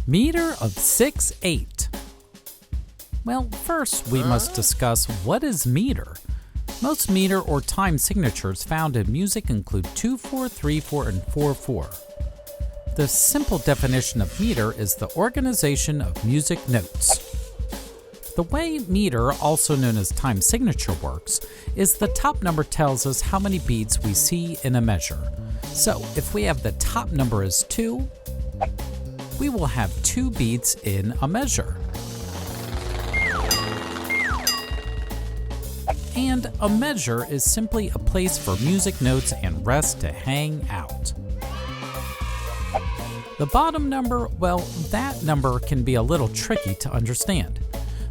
Meter of 6/8. Well, first we must discuss what is meter. Most meter or time signatures found in music include 2/4, 3/4, and 4/4. The simple definition of meter is the organization of music notes. The way meter, also known as time signature, works is the top number tells us how many beats we see in a measure. So if we have the top number as 2, we will have 2 beats in a measure. And a measure is simply a place for music notes and rest to hang out. The bottom number, well, that number can be a little tricky to understand.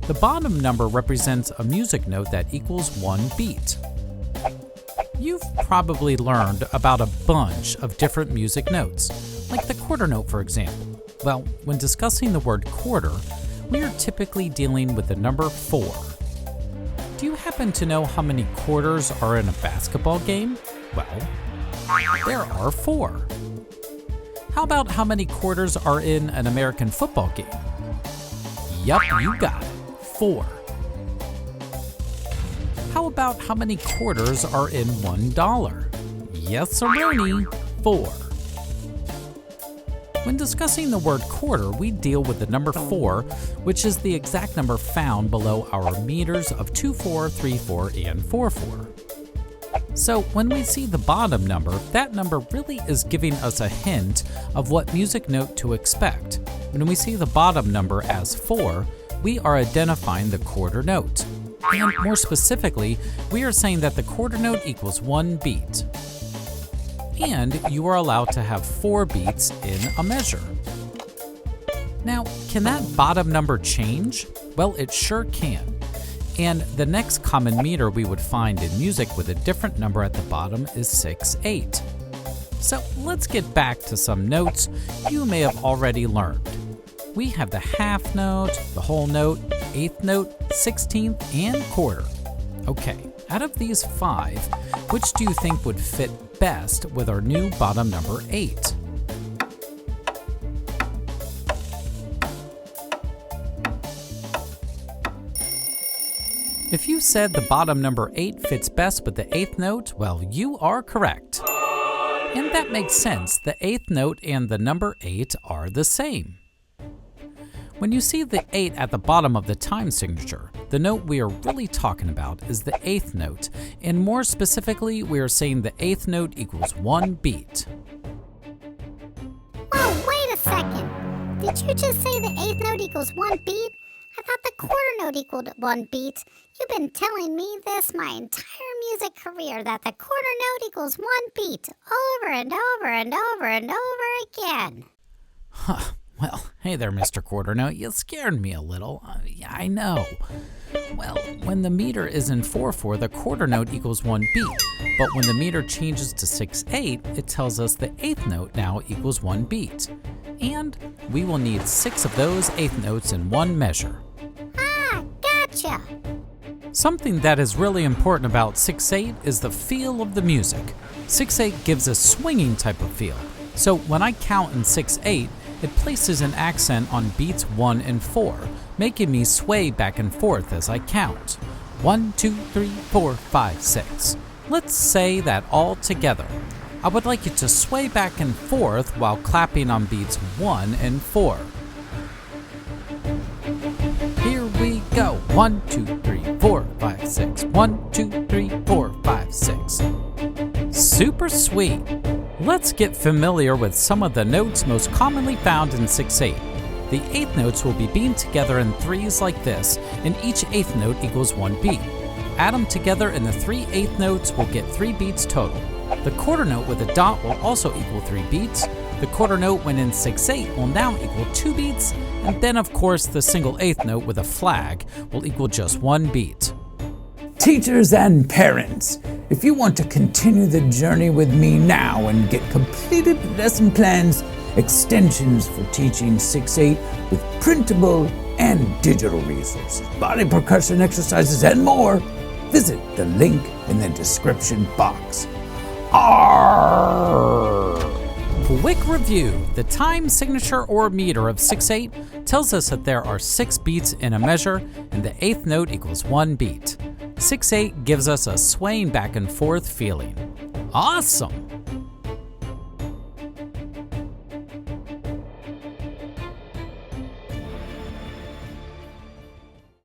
The bottom number represents a music note that equals 1 beat. You've probably learned about a bunch of different music notes, like the quarter note, for example. Well, when discussing the word quarter, we are typically dealing with the number 4. Do you happen to know how many quarters are in a basketball game? Well, there are 4. How about how many quarters are in an American football game? Yup, you got it, 4. How about how many quarters are in $1? Yes, sirrony, 4. When discussing the word quarter, we deal with the number 4, which is the exact number found below our meters of 2/4, 3/4, and 4/4. So when we see the bottom number, that number really is giving us a hint of what music note to expect. When we see the bottom number as 4, we are identifying the quarter note. And more specifically, we are saying that the quarter note equals 1 beat. And you are allowed to have 4 beats in a measure. Now, can that bottom number change? Well, it sure can. And the next common meter we would find in music with a different number at the bottom is 6/8. So let's get back to some notes you may have already learned. We have the half note, the whole note, 8th note, 16th, and quarter. Okay, out of these 5, which do you think would fit best with our new bottom number 8? If you said the bottom number 8 fits best with the 8th note, well, you are correct. And that makes sense. The 8th note and the number 8 are the same. When you see the 8 at the bottom of the time signature, the note we are really talking about is the 8th note, and more specifically, we are saying the 8th note equals 1 beat. Whoa, wait a second. Did you just say the 8th note equals 1 beat? I thought the quarter note equaled 1 beat. You've been telling me this my entire music career, that the quarter note equals 1 beat, over and over and over and over again. Huh. Well, hey there, Mr. Quarter Note. You scared me a little. Yeah, I know. Well, when the meter is in 4/4, the quarter note equals 1 beat. But when the meter changes to 6/8, it tells us the 8th note now equals 1 beat. And we will need 6 of those 8th notes in one measure. Ah, gotcha. Something that is really important about 6/8 is the feel of the music. 6/8 gives a swinging type of feel. So when I count in 6/8, it places an accent on beats 1 and 4, making me sway back and forth as I count. 1, 2, 3, 4, 5, 6. Let's say that all together. I would like you to sway back and forth while clapping on beats 1 and 4. Here we go. 1, 2, 3, 4, 5, 6. 1, 2, 3, 4, 5, 6. Super sweet. Let's get familiar with some of the notes most commonly found in 6/8. The 8th notes will be beamed together in 3s like this, and each 8th note equals 1 beat. Add them together and the 3 8th notes will get 3 beats total. The quarter note with a dot will also equal 3 beats. The quarter note when in 6/8 will now equal 2 beats, and then of course the single 8th note with a flag will equal just 1 beat. Teachers and parents, if you want to continue the journey with me now and get completed lesson plans, extensions for teaching 6/8 with printable and digital resources, body percussion exercises, and more, visit the link in the description box. Arrgh! Quick review. The time signature or meter of 6/8 tells us that there are 6 beats in a measure and the 8th note equals 1 beat. 6/8 gives us a swaying back and forth feeling. Awesome!